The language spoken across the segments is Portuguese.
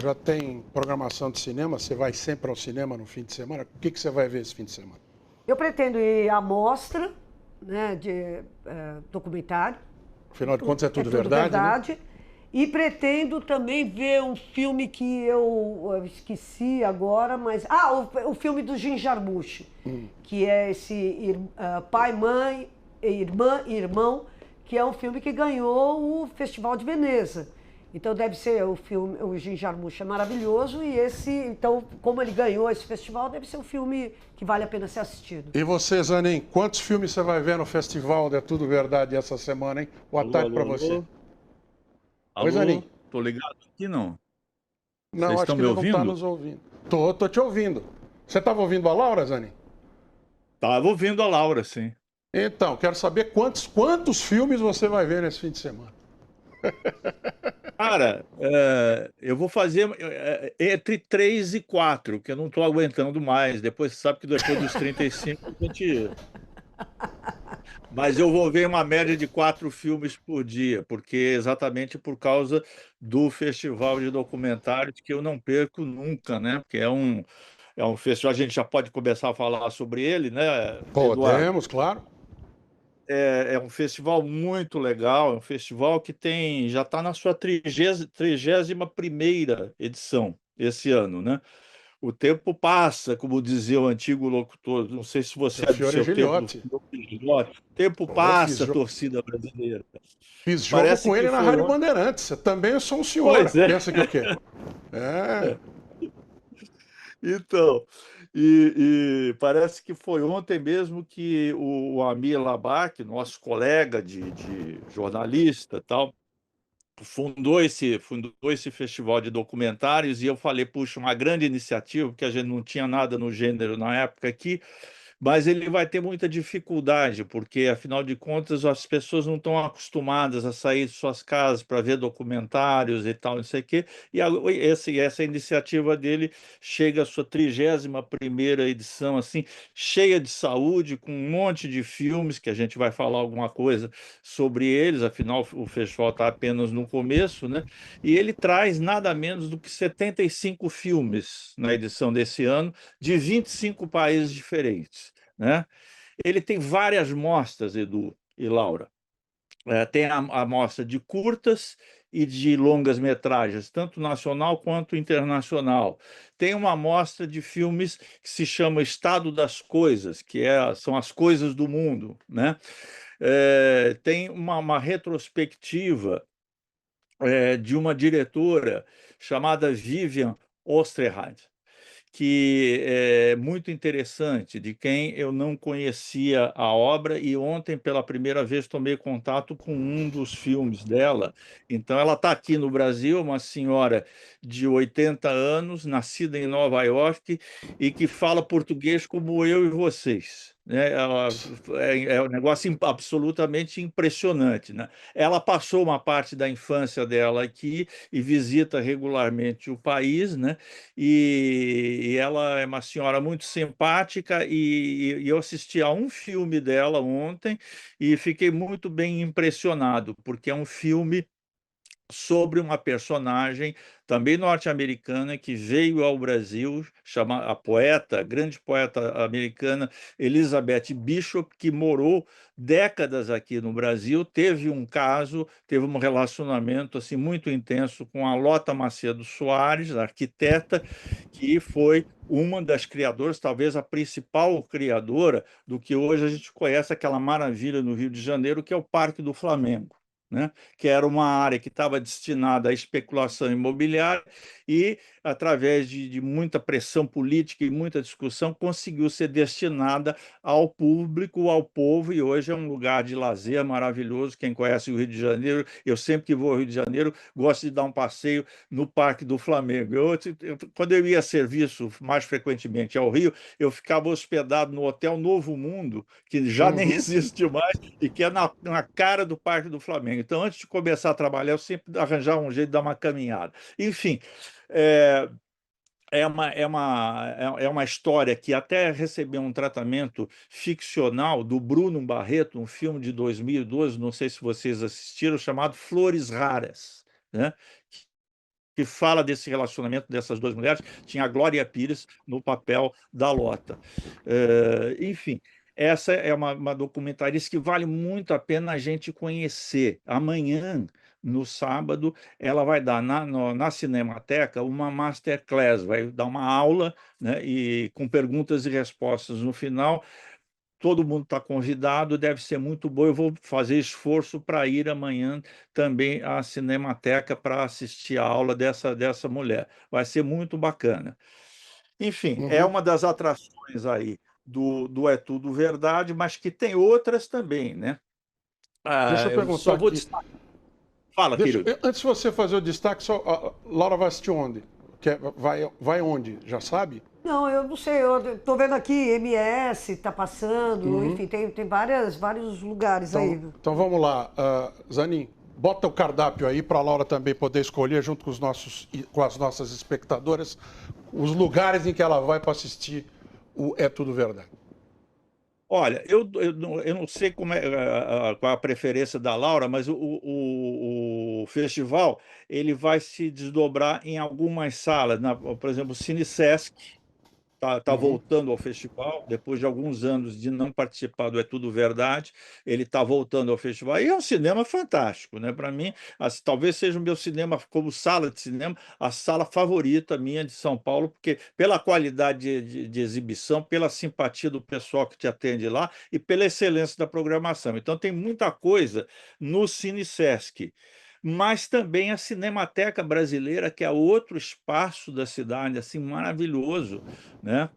já tem programação de cinema? Você vai sempre ao cinema no fim de semana? O que você vai ver esse fim de semana? Eu pretendo ir à mostra, né, de documentário, Afinal de contas, é é tudo tudo verdade, né? verdade, e pretendo também ver um filme que eu esqueci agora, mas... Ah, o filme do Jim Jarmusch, que é esse pai, mãe, irmã e irmão, que é um filme que ganhou o Festival de Veneza. Então deve ser o filme, o Jim Jarmusch é maravilhoso e esse, então, como ele ganhou esse festival, deve ser um filme que vale a pena ser assistido. E você, Zanin, quantos filmes você vai ver no festival de É Tudo Verdade essa semana, hein? Boa Alô, tarde alô, para você. alô? Oi, Zanin. Alô? Tô ligado aqui, não? Não, Vocês acho estão que me ele não está ouvindo? nos ouvindo. Tô te ouvindo. Você estava ouvindo a Laura, Zanin? Tava ouvindo a Laura, sim. Então, quero saber quantos filmes você vai ver nesse fim de semana. Cara, eu vou fazer entre 3 e 4, que eu não tô aguentando mais. Depois, você sabe que depois dos 35 a gente... Mas eu vou ver uma média de 4 filmes por dia, porque exatamente por causa do festival de documentários que eu não perco nunca, né? Porque é um festival, a gente já pode começar a falar sobre ele, né, Eduardo? Podemos, claro. É um festival muito legal, é um festival que já está na sua 31ª edição esse ano, né? O tempo passa, como dizia o antigo locutor, não sei se você O é do Fiore seu tempo, do Giliotti. Fiore. O tempo Oh, passa, torcida brasileira. fiz jogo Parece com que ele na foi Rádio ontem. Bandeirantes. Eu também sou um senhor. Pois é. Pensa que o quê? É. Então, e parece que foi ontem mesmo que o Amir Labak, nosso colega de jornalista, tal, fundou esse festival de documentários, e eu falei, puxa, uma grande iniciativa, porque a gente não tinha nada no gênero na época aqui, mas ele vai ter muita dificuldade, porque, afinal de contas, as pessoas não estão acostumadas a sair de suas casas para ver documentários e tal, não sei o quê, e essa iniciativa dele chega à sua 31ª edição, assim, cheia de saúde, com um monte de filmes, que a gente vai falar alguma coisa sobre eles, afinal o festival está apenas no começo, né? E ele traz nada menos do que 75 filmes na edição desse ano, de 25 países diferentes, né? Ele tem várias mostras, Edu e Laura. Tem a mostra de curtas e de longas metragens, tanto nacional quanto internacional. Tem uma mostra de filmes que se chama Estado das Coisas, que são as coisas do mundo, né? Tem uma retrospectiva de uma diretora chamada Vivian Osterhard, que é muito interessante, de quem eu não conhecia a obra, e ontem, pela primeira vez, tomei contato com um dos filmes dela. Então, ela está aqui no Brasil, uma senhora de 80 anos, nascida em Nova York, e que fala português como eu e vocês, né? É um negócio absolutamente impressionante, né? Ela passou uma parte da infância dela aqui e visita regularmente o país, né? E ela é uma senhora muito simpática, e eu assisti a um filme dela ontem e fiquei muito bem impressionado, porque é um filme sobre uma personagem também norte-americana que veio ao Brasil, chama a poeta, a grande poeta americana Elizabeth Bishop, que morou décadas aqui no Brasil, teve um relacionamento assim muito intenso com a Lota Macedo Soares, a arquiteta, que foi uma das criadoras, talvez a principal criadora do que hoje a gente conhece, aquela maravilha no Rio de Janeiro, que é o Parque do Flamengo, né? Que era uma área que estava destinada à especulação imobiliária e, através de muita pressão política e muita discussão, conseguiu ser destinada ao público, ao povo, e hoje é um lugar de lazer maravilhoso. Quem conhece o Rio de Janeiro, eu sempre que vou ao Rio de Janeiro, gosto de dar um passeio no Parque do Flamengo. Quando eu ia a serviço mais frequentemente ao Rio, eu ficava hospedado no Hotel Novo Mundo, que já nem Uhum. existe mais, e que é na cara do Parque do Flamengo. Então, antes de começar a trabalhar, eu sempre arranjava um jeito de dar uma caminhada. Enfim, é, é uma história que até recebeu um tratamento ficcional do Bruno Barreto, um filme de 2012, não sei se vocês assistiram, chamado Flores Raras, né? que fala desse relacionamento dessas duas mulheres, tinha a Glória Pires no papel da Lota. Enfim, essa é uma documentarista que vale muito a pena a gente conhecer. Amanhã, no sábado, ela vai dar na Cinemateca uma masterclass, vai dar uma aula, né, e com perguntas e respostas no final. Todo mundo está convidado, deve ser muito bom. Eu vou fazer esforço para ir amanhã também à Cinemateca para assistir a aula dessa mulher. Vai ser muito bacana. Enfim, é Uhum. uma das atrações aí do É Tudo Verdade, mas que tem outras também, né? Deixa eu Eu perguntar só vou aqui. destacar. Fala, querido. Antes de você fazer o destaque, só, Laura vai assistir onde? Vai onde? Já sabe? Não, eu não sei, eu tô vendo aqui, MS tá passando, enfim, tem vários lugares aí. Então vamos lá. Zanin, bota o cardápio aí para a Laura também poder escolher, junto com as nossas espectadoras, os lugares em que ela vai para assistir o É Tudo Verdade. Olha, eu não sei qual é a preferência da Laura, mas o festival ele vai se desdobrar em algumas salas, por exemplo, o Cine Sesc, tá Uhum. voltando ao festival, depois de alguns anos de não participar do É Tudo Verdade, ele está voltando ao festival. E é um cinema fantástico, né? Para mim, talvez seja o meu cinema, como sala de cinema, a sala favorita minha de São Paulo, porque pela qualidade de exibição, pela simpatia do pessoal que te atende lá e pela excelência da programação. Então, tem muita coisa no Cine Sesc, mas também a Cinemateca Brasileira, que é outro espaço da cidade, assim, maravilhoso, né?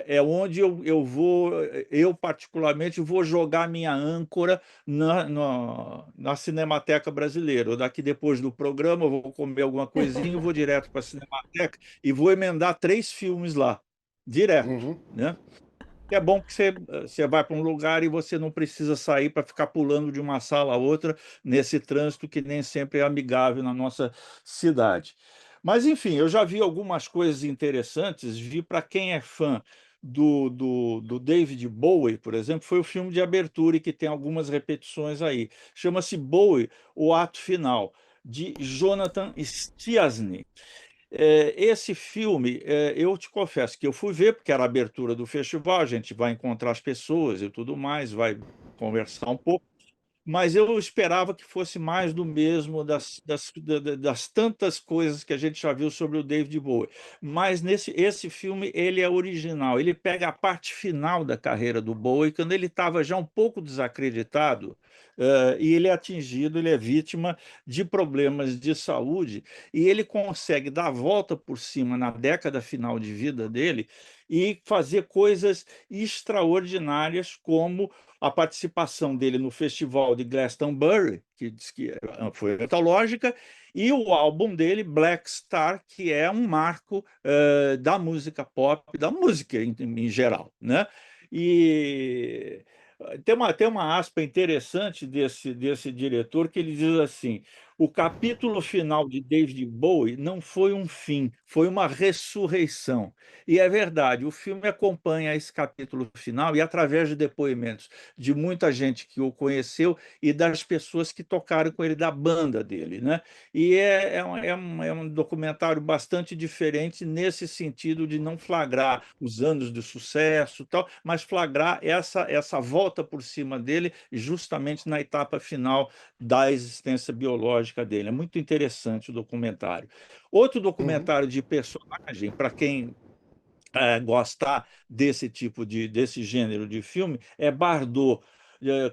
É onde eu particularmente vou jogar minha âncora na Cinemateca Brasileira. Daqui depois do programa eu vou comer alguma coisinha, vou direto para a Cinemateca e vou emendar 3 filmes lá, direto, Uhum. né? Que é bom que você vai para um lugar e você não precisa sair para ficar pulando de uma sala a outra nesse trânsito que nem sempre é amigável na nossa cidade. Mas, enfim, eu já vi algumas coisas interessantes. Vi para quem é fã do David Bowie, por exemplo, foi o filme de abertura e que tem algumas repetições aí. Chama-se Bowie, o Ato Final, de Jonathan Stiasny. Esse filme, eu te confesso que eu fui ver, porque era a abertura do festival, a gente vai encontrar as pessoas e tudo mais, vai conversar um pouco, mas eu esperava que fosse mais do mesmo, das tantas coisas que a gente já viu sobre o David Bowie. Mas esse filme, ele é original, ele pega a parte final da carreira do Bowie, quando ele estava já um pouco desacreditado, e ele é atingido, ele é vítima de problemas de saúde, e ele consegue dar a volta por cima na década final de vida dele e fazer coisas extraordinárias, como a participação dele no festival de Glastonbury, que diz que foi antológica, e o álbum dele, Black Star, que é um marco da música pop, da música em geral, né? E tem uma aspa interessante desse diretor que ele diz assim: o capítulo final de David Bowie não foi um fim, foi uma ressurreição. E é verdade, o filme acompanha esse capítulo final e, através de depoimentos de muita gente que o conheceu e das pessoas que tocaram com ele, da banda dele, né? E é um documentário bastante diferente nesse sentido de não flagrar os anos de sucesso, tal, mas flagrar essa volta por cima dele justamente na etapa final da existência biológica dele. É muito interessante o documentário. Outro Uhum. documentário de personagem, para quem gostar desse gênero de filme, é Bardot,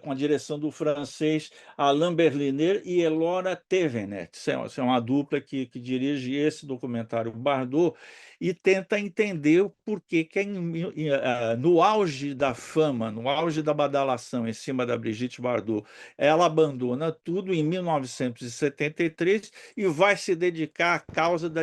com a direção do francês Alain Berliner e Elora Tevenet. Isso é uma dupla que dirige esse documentário Bardot e tenta entender o porquê que no auge da fama, no auge da badalação em cima da Brigitte Bardot, ela abandona tudo em 1973 e vai se dedicar à causa da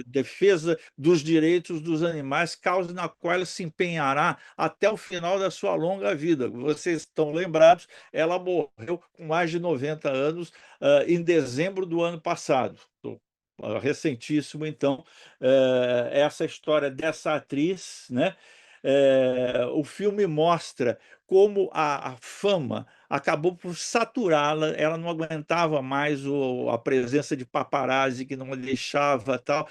defesa dos direitos dos animais, causa na qual ela se empenhará até o final da sua longa vida. Vocês estão lembrados, ela morreu com mais de 90 anos, em dezembro do ano passado. Recentíssimo, então, essa história dessa atriz, né? O filme mostra como a fama, acabou por saturá-la, ela não aguentava mais a presença de paparazzi que não a deixava, tal,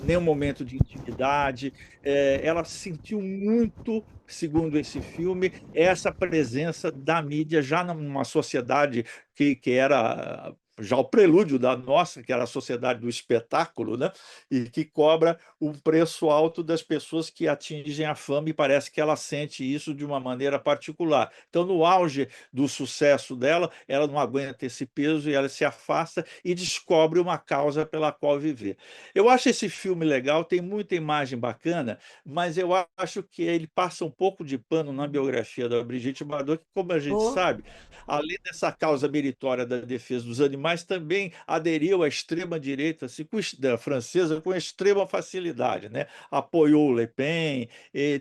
nenhum momento de intimidade. Ela sentiu muito, segundo esse filme, essa presença da mídia já numa sociedade que era já o prelúdio da nossa, que era a sociedade do espetáculo, né? E que cobra um preço alto das pessoas que atingem a fama, e parece que ela sente isso de uma maneira particular. Então, no auge do sucesso dela, ela não aguenta esse peso e ela se afasta e descobre uma causa pela qual viver. Eu acho esse filme legal, tem muita imagem bacana, mas eu acho que ele passa um pouco de pano na biografia da Brigitte Bardot, que, como a gente Oh, sabe, além dessa causa meritória da defesa dos animais, também aderiu à extrema-direita assim, da francesa com extrema facilidade, né? Apoiou Le Pen,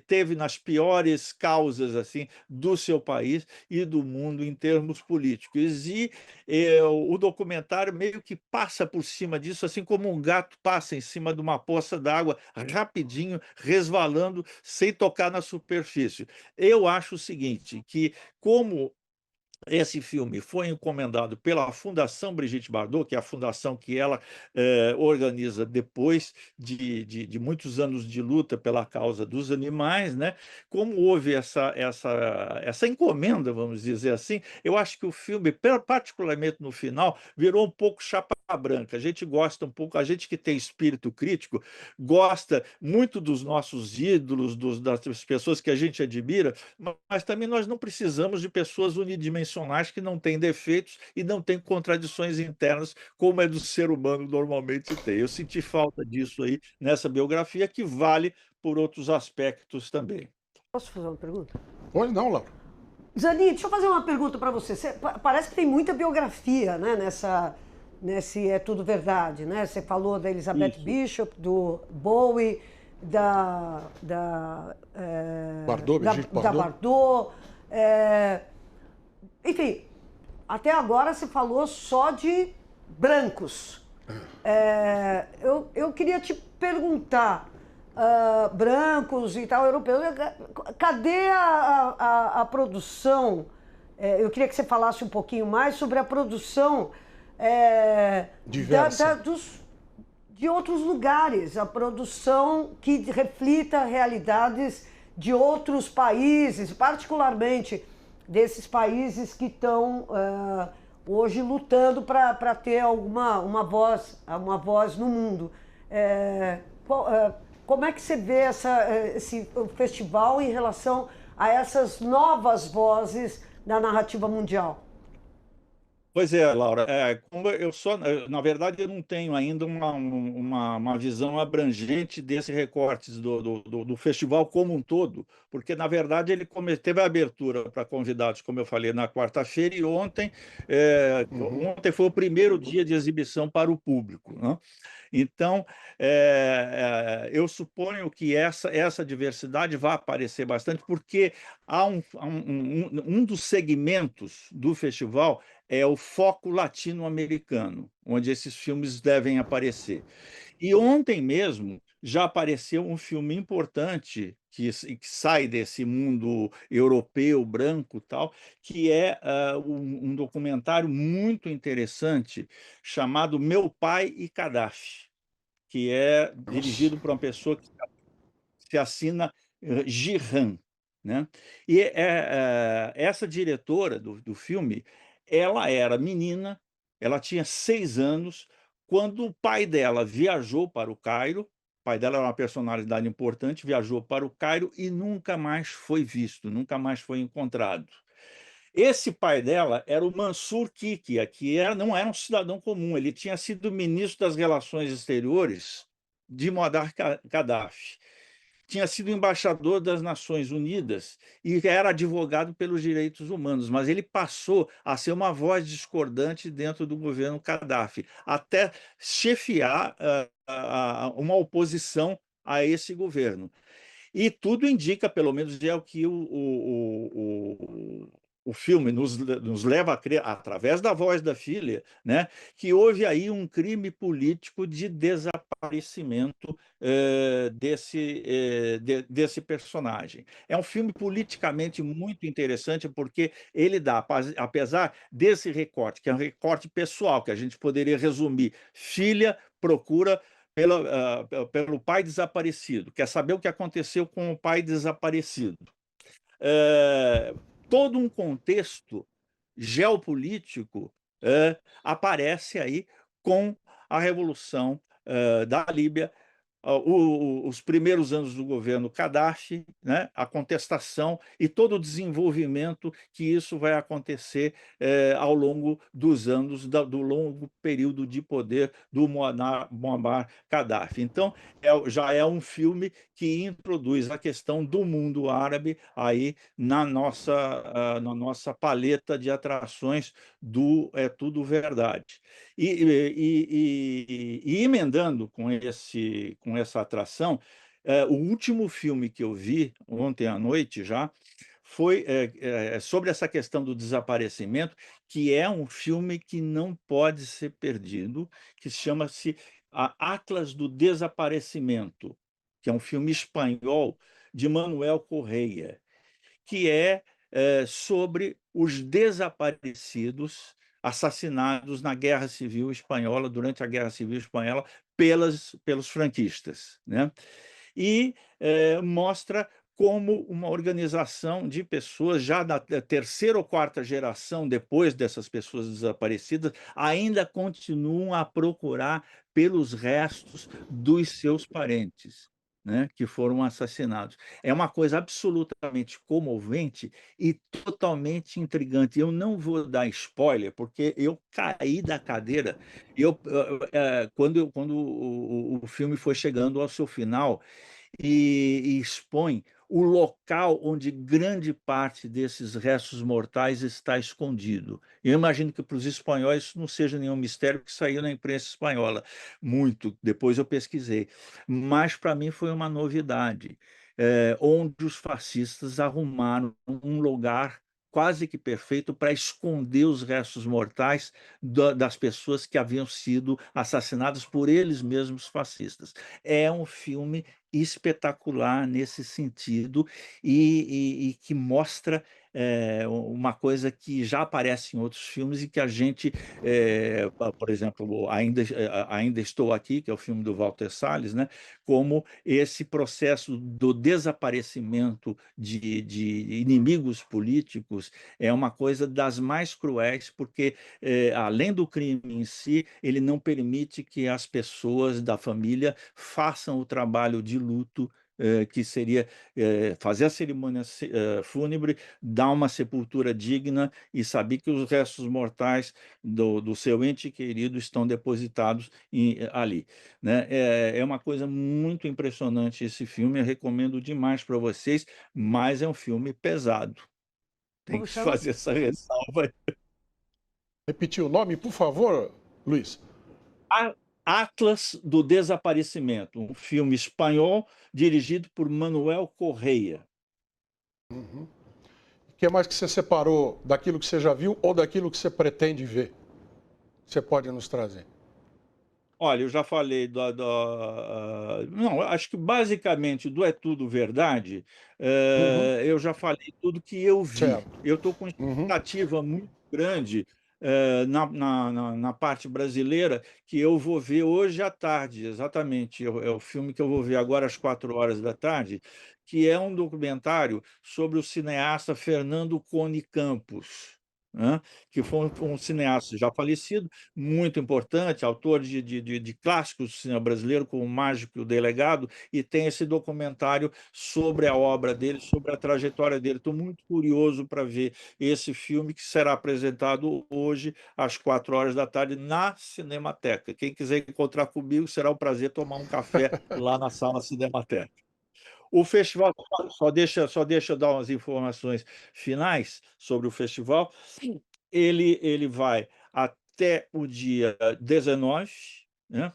teve nas piores causas assim do seu país e do mundo em termos políticos. E o documentário meio que passa por cima disso, assim como um gato passa em cima de uma poça d'água rapidinho, resvalando, sem tocar na superfície. Eu acho o seguinte, que como esse filme foi encomendado pela Fundação Brigitte Bardot, que é a fundação que ela organiza depois de muitos anos de luta pela causa dos animais, né? Como houve essa encomenda, vamos dizer assim, eu acho que o filme, particularmente no final, virou um pouco chapa branca. A gente gosta um pouco, a gente que tem espírito crítico, gosta muito dos nossos ídolos, das pessoas que a gente admira, mas também nós não precisamos de pessoas unidimensionais que não têm defeitos e não têm contradições internas, como é do ser humano normalmente tem. Eu senti falta disso aí nessa biografia, que vale por outros aspectos também. posso fazer uma pergunta? Pois não, Laura. Zanin, deixa eu fazer uma pergunta para você. Parece que tem muita biografia, né, nesse É Tudo Verdade, né? Você falou da Elizabeth Isso. Bishop, do Bowie, Bardot, Brigitte da Bardot. Bardot. Enfim, até agora você falou só de brancos. Eu queria te perguntar, brancos e tal, europeus, cadê a produção? Eu queria que você falasse um pouquinho mais sobre a produção Diversa. de outros lugares, a produção que reflita realidades de outros países, particularmente desses países que estão hoje lutando para ter uma voz no mundo. Como é que você vê esse festival em relação a essas novas vozes da narrativa mundial? Pois é, Laura, como na verdade, eu não tenho ainda uma visão abrangente desse recortes do festival como um todo, porque, na verdade, ele teve a abertura para convidados, como eu falei, na quarta-feira, e ontem foi o primeiro dia de exibição para o público, né? Então, eu suponho que essa diversidade vai aparecer bastante, porque um dos segmentos do festival é o foco latino-americano, onde esses filmes devem aparecer. E ontem mesmo já apareceu um filme importante que sai desse mundo europeu, branco, tal, que é um documentário muito interessante chamado Meu Pai e Gaddafi, que é Nossa. dirigido por uma pessoa que se assina Giran, né? E essa diretora do filme, ela era menina, ela tinha 6 anos, quando o pai dela viajou para o Cairo. O pai dela era uma personalidade importante, viajou para o Cairo e nunca mais foi visto, nunca mais foi encontrado. Esse pai dela era o Mansur Kikia, não era um cidadão comum, ele tinha sido ministro das Relações Exteriores de Muammar Gaddafi, tinha sido embaixador das Nações Unidas e era advogado pelos direitos humanos, mas ele passou a ser uma voz discordante dentro do governo Gaddafi, até chefiar uma oposição a esse governo. E tudo indica, pelo menos é o que o filme nos leva a crer, através da voz da filha, né, que houve aí um crime político de desaparecimento desse personagem. É um filme politicamente muito interessante, porque ele dá, apesar desse recorte, que é um recorte pessoal, que a gente poderia resumir: filha procura pelo pai desaparecido, quer saber o que aconteceu com o pai desaparecido. eh, Todo um contexto geopolítico aparece aí com a Revolução da Líbia, os primeiros anos do governo Gaddafi, né, a contestação e todo o desenvolvimento que isso vai acontecer ao longo dos anos, do longo período de poder do Muammar Gaddafi. Então, já é um filme que introduz a questão do mundo árabe aí na nossa paleta de atrações do É Tudo Verdade. E emendando com essa atração, o último filme que eu vi ontem à noite já foi sobre essa questão do desaparecimento, que é um filme que não pode ser perdido, que chama-se Atlas do Desaparecimento, que é um filme espanhol de Manuel Correia, que é sobre os desaparecidos assassinados na Guerra Civil Espanhola, durante a Guerra Civil Espanhola, pelos franquistas, né? E mostra como uma organização de pessoas, já da terceira ou quarta geração depois dessas pessoas desaparecidas, ainda continuam a procurar pelos restos dos seus parentes, né, que foram assassinados. É uma coisa absolutamente comovente e totalmente intrigante. Eu não vou dar spoiler, porque eu caí da cadeira. Quando o filme foi chegando ao seu final, e expõe o local onde grande parte desses restos mortais está escondido. Eu imagino que para os espanhóis isso não seja nenhum mistério, que saiu na imprensa espanhola muito, depois eu pesquisei. Mas para mim foi uma novidade, onde os fascistas arrumaram um lugar quase que perfeito para esconder os restos mortais das pessoas que haviam sido assassinadas por eles mesmos fascistas. É um filme espetacular nesse sentido e que mostra uma coisa que já aparece em outros filmes e que a gente, por exemplo, Ainda Estou Aqui, que é o filme do Walter Salles, né, como esse processo do desaparecimento de inimigos políticos é uma coisa das mais cruéis, porque, além do crime em si, ele não permite que as pessoas da família façam o trabalho de luto, que seria fazer a cerimônia fúnebre, dar uma sepultura digna e saber que os restos mortais do seu ente querido estão depositados ali, né? É uma coisa muito impressionante esse filme, eu recomendo demais para vocês, mas é um filme pesado. Tem Como que chama? fazer essa ressalva. Repetir o nome, por favor, Luiz. Atlas do Desaparecimento, um filme espanhol dirigido por Manuel Correia. Uhum. O que mais que você separou daquilo que você já viu ou daquilo que você pretende ver? Você pode nos trazer? Olha, eu já falei não, acho que basicamente do É Tudo Verdade, Uhum. eu já falei tudo que eu vi. Certo. Eu estou com Uhum. expectativa muito grande, na parte brasileira, que eu vou ver hoje à tarde, exatamente. É o filme que eu vou ver agora às 16h, que é um documentário sobre o cineasta Fernando Cone Campos, né, que foi um cineasta já falecido, muito importante, autor de clássicos do cinema brasileiro, como O Mágico e o Delegado, e tem esse documentário sobre a obra dele, sobre a trajetória dele. Estou muito curioso para ver esse filme, que será apresentado hoje às 16h na Cinemateca. Quem quiser encontrar comigo, será um prazer tomar um café lá na sala Cinemateca. O festival, só deixa eu dar umas informações finais sobre o festival. Ele vai até o dia 19, né?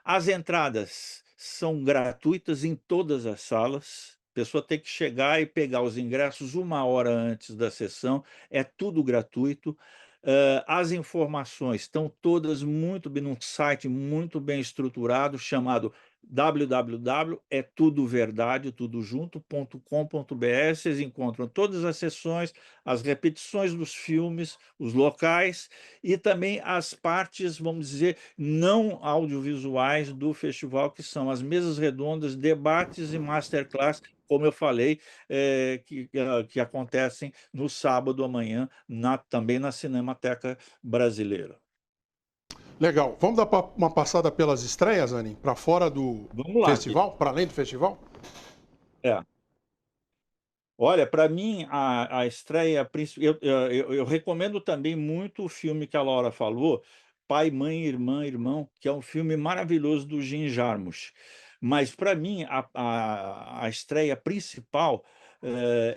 As entradas são gratuitas em todas as salas, pessoa tem que chegar e pegar os ingressos 1 hora antes da sessão, é tudo gratuito. As informações estão todas muito bem num site muito bem estruturado, chamado www.etudoverdade, tudo junto.com.br. Vocês encontram todas as sessões, as repetições dos filmes, os locais e também as partes, vamos dizer, não audiovisuais do festival, que são as mesas redondas, debates e masterclass, como eu falei, que acontecem no sábado amanhã, também na Cinemateca Brasileira. Legal. Vamos dar uma passada pelas estreias, Anin? Para fora do Vamos lá. festival? Para além do festival? É. Olha, para mim, a estreia principal. Eu recomendo também muito o filme que a Laura falou, Pai, Mãe, Irmã, Irmão, que é um filme maravilhoso do Jim Jarmusch. Mas, para mim, a estreia principal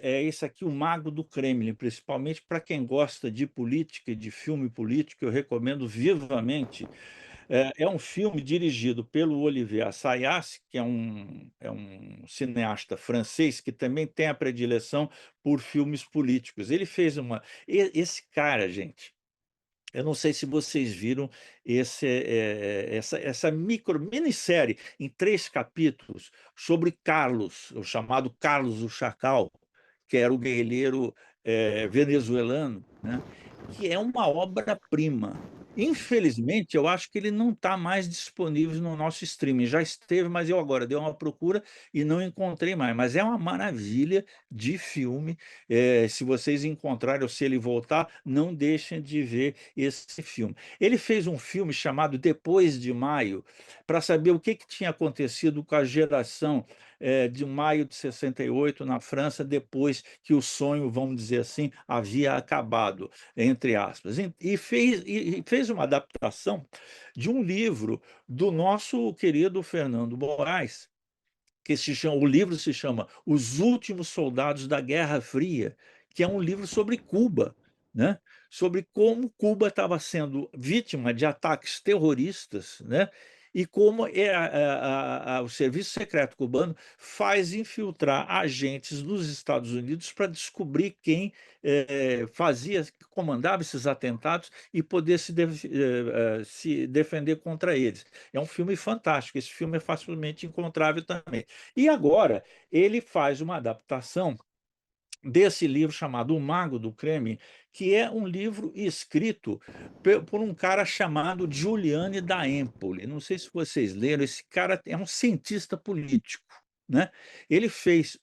é esse aqui, O Mago do Kremlin, principalmente para quem gosta de política e de filme político, eu recomendo vivamente. É um filme dirigido pelo Olivier Assayas, que é um cineasta francês que também tem a predileção por filmes políticos. Ele fez esse cara, gente, eu não sei se vocês viram essa minissérie em 3 capítulos sobre Carlos, o chamado Carlos o Chacal, que era o guerrilheiro, venezuelano, né, que é uma obra-prima. Infelizmente, eu acho que ele não está mais disponível no nosso streaming. Já esteve, mas eu agora dei uma procura e não encontrei mais. Mas é uma maravilha de filme. Se vocês encontrarem ou se ele voltar, não deixem de ver esse filme. Ele fez um filme chamado Depois de Maio, para saber o que tinha acontecido com a geração de maio de 68 na França, depois que o sonho, vamos dizer assim, havia acabado, entre aspas. E fez uma adaptação de um livro do nosso querido Fernando Moraes, o livro se chama Os Últimos Soldados da Guerra Fria, que é um livro sobre Cuba, né? Sobre como Cuba estava sendo vítima de ataques terroristas, né? E como o serviço secreto cubano faz infiltrar agentes dos Estados Unidos para descobrir quem comandava esses atentados e poder se defender contra eles. É um filme fantástico, esse filme é facilmente encontrável também. E agora ele faz uma adaptação desse livro chamado O Mago do Kremlin, que é um livro escrito por um cara chamado Giuliani da Empoli. Não sei se vocês leram, esse cara é um cientista político, né? Ele fez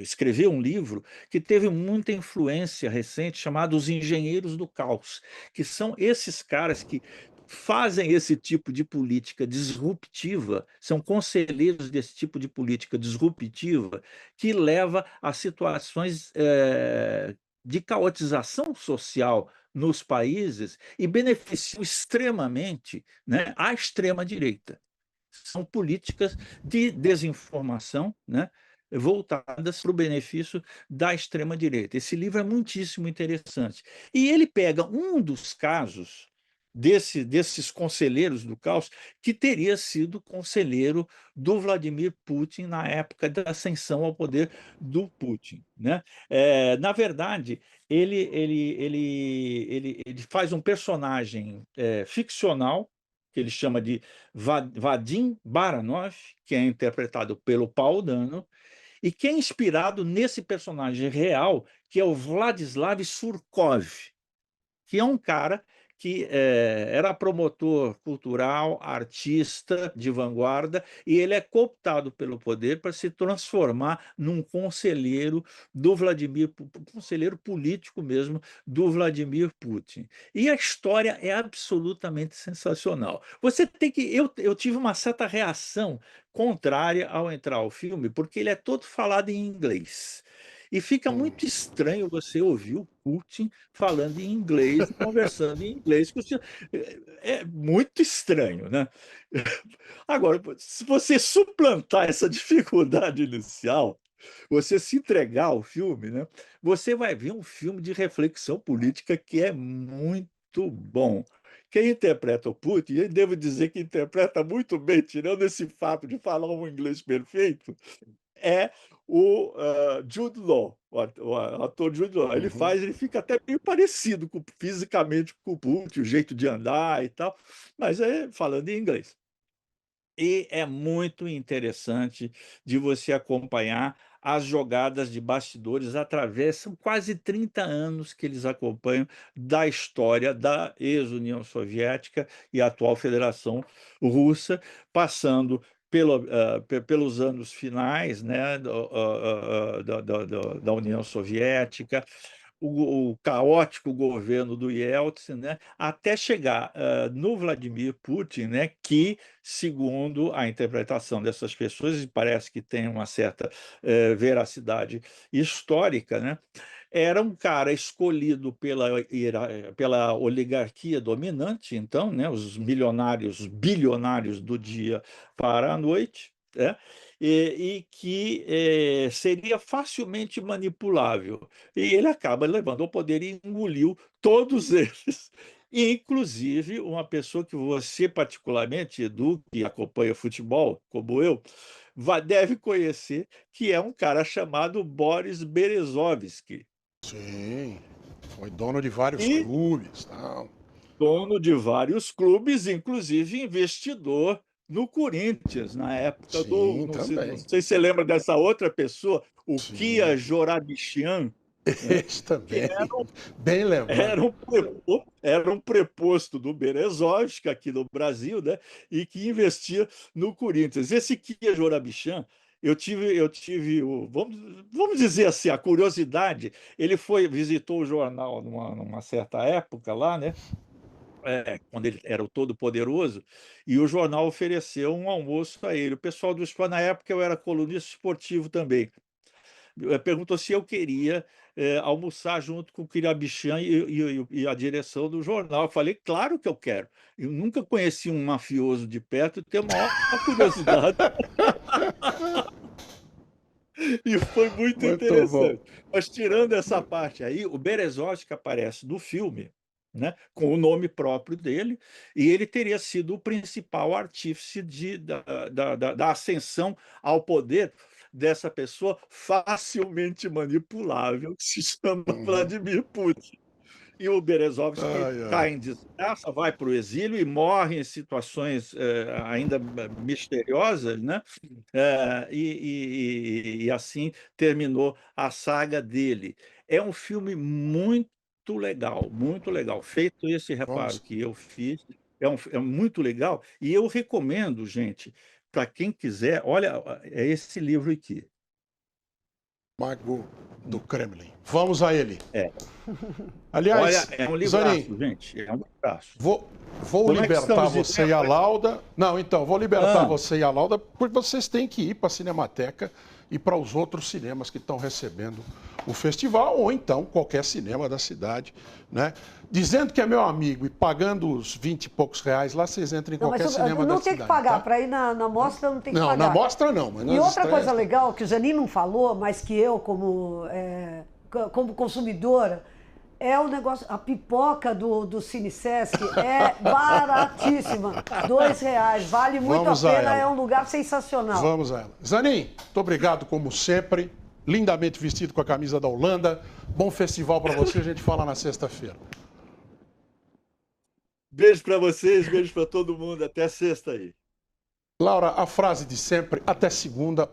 escreveu um livro que teve muita influência recente, chamado Os Engenheiros do Caos, que são esses caras que fazem esse tipo de política disruptiva, são conselheiros desse tipo de política disruptiva, que leva a situações de caotização social nos países e beneficiam extremamente, né, a extrema-direita. São políticas de desinformação, né, voltadas para o benefício da extrema-direita. Esse livro é muitíssimo interessante. E ele pega um dos casos desses conselheiros do caos, que teria sido conselheiro do Vladimir Putin na época da ascensão ao poder do Putin, né? Na verdade, ele faz um personagem ficcional, que ele chama de Vadim Baranov, que é interpretado pelo Paul Dano, e que é inspirado nesse personagem real, que é o Vladislav Surkov, que é um cara que era promotor cultural, artista de vanguarda, e ele é cooptado pelo poder para se transformar num conselheiro conselheiro político mesmo, do Vladimir Putin. E a história é absolutamente sensacional. Você tem que. Eu tive uma certa reação contrária ao entrar ao filme, porque ele é todo falado em inglês. E fica muito estranho você ouvir o Putin falando em inglês, conversando em inglês. É muito estranho, né? Agora, se você suplantar essa dificuldade inicial, você se entregar ao filme, né, você vai ver um filme de reflexão política que é muito bom, Quem interpreta o Putin, eu devo dizer que interpreta muito bem, tirando esse fato de falar um inglês perfeito, é o Jude Law, o ator Jude Law. Uhum. Ele fica até meio parecido fisicamente com o Putin, o jeito de andar e tal, mas é falando em inglês. E é muito interessante de você acompanhar as jogadas de bastidores através são quase 30 anos que eles acompanham da história da ex-União Soviética e atual Federação Russa, passando pelos anos finais, né, da União Soviética, o caótico governo do Yeltsin, né, até chegar, no Vladimir Putin, né, que, segundo a interpretação dessas pessoas, e parece que tem uma certa, veracidade histórica, né, era um cara escolhido pela oligarquia dominante, então, né, os milionários, bilionários do dia para a noite, né, e que, seria facilmente manipulável. E ele acaba levando ao poder e engoliu todos eles, inclusive uma pessoa que você particularmente, Edu, que acompanha futebol, como eu, deve conhecer, que é um cara chamado Boris Berezovsky, Sim, foi dono de vários e clubes, tal. dono de vários clubes, inclusive investidor no Corinthians, na época do Sim, não também. sei se você lembra dessa outra pessoa, o Kia Sim, Jorabichian, né, esse que também. Bem lembrado. era um preposto do Berezovsky aqui no Brasil, né, e que investia no Corinthians. Esse Kia Jorabichian, eu tive vamos dizer assim, a curiosidade, ele visitou o jornal numa certa época lá, né, quando ele era o todo-poderoso, e o jornal ofereceu um almoço a ele. O pessoal do esporte, na época eu era colunista esportivo também, perguntou se eu queria, almoçar junto com o Kiriabichian e a direção do jornal. Eu falei: "Claro que eu quero". Eu nunca conheci um mafioso de perto e tenho a maior curiosidade, e foi muito Muito bom. interessante. Mas tirando essa parte aí, o Berezovsky aparece no filme, né, com o nome próprio dele, e ele teria sido o principal artífice da ascensão ao poder dessa pessoa facilmente manipulável, que se chama Uhum. Vladimir Putin. E o Berezovsky Ai, ai. cai em desgraça, vai para o exílio e morre em situações, ainda misteriosas, né, e assim terminou a saga dele. É um filme muito legal. Feito esse reparo Vamos, que eu fiz, é muito legal, e eu recomendo, gente, para quem quiser, olha, é esse livro aqui. Mago do Kremlin. Vamos a ele. É, olha, Aliás, é um Zanin, livraço, gente, é um livraço. vou Como é que libertar estamos de você e tempo a aí? Lauda. Não, então, vou libertar Hã? você e a Lauda, porque vocês têm que ir para a Cinemateca e para os outros cinemas que estão recebendo o festival, ou então qualquer cinema da cidade, né? Dizendo que é meu amigo e pagando os 20 e poucos reais lá, vocês entram em Não, mas qualquer cinema da não tem cidade. que pagar. Tá? Para ir na mostra não tem que Não, pagar. na mostra não, mas E nas outra estreias. coisa legal que o Zanin não falou, mas que eu, como consumidora, é o negócio, a pipoca do Cine Sesc é baratíssima, R$ 2, vale muito Vamos a a pena, ela. é um lugar sensacional. Vamos a ela. Zanin, muito obrigado como sempre. Lindamente vestido com a camisa da Holanda. Bom festival para você, a gente fala na sexta-feira. Beijo para vocês, beijo para todo mundo, até sexta aí. Laura, a frase de sempre, até segunda.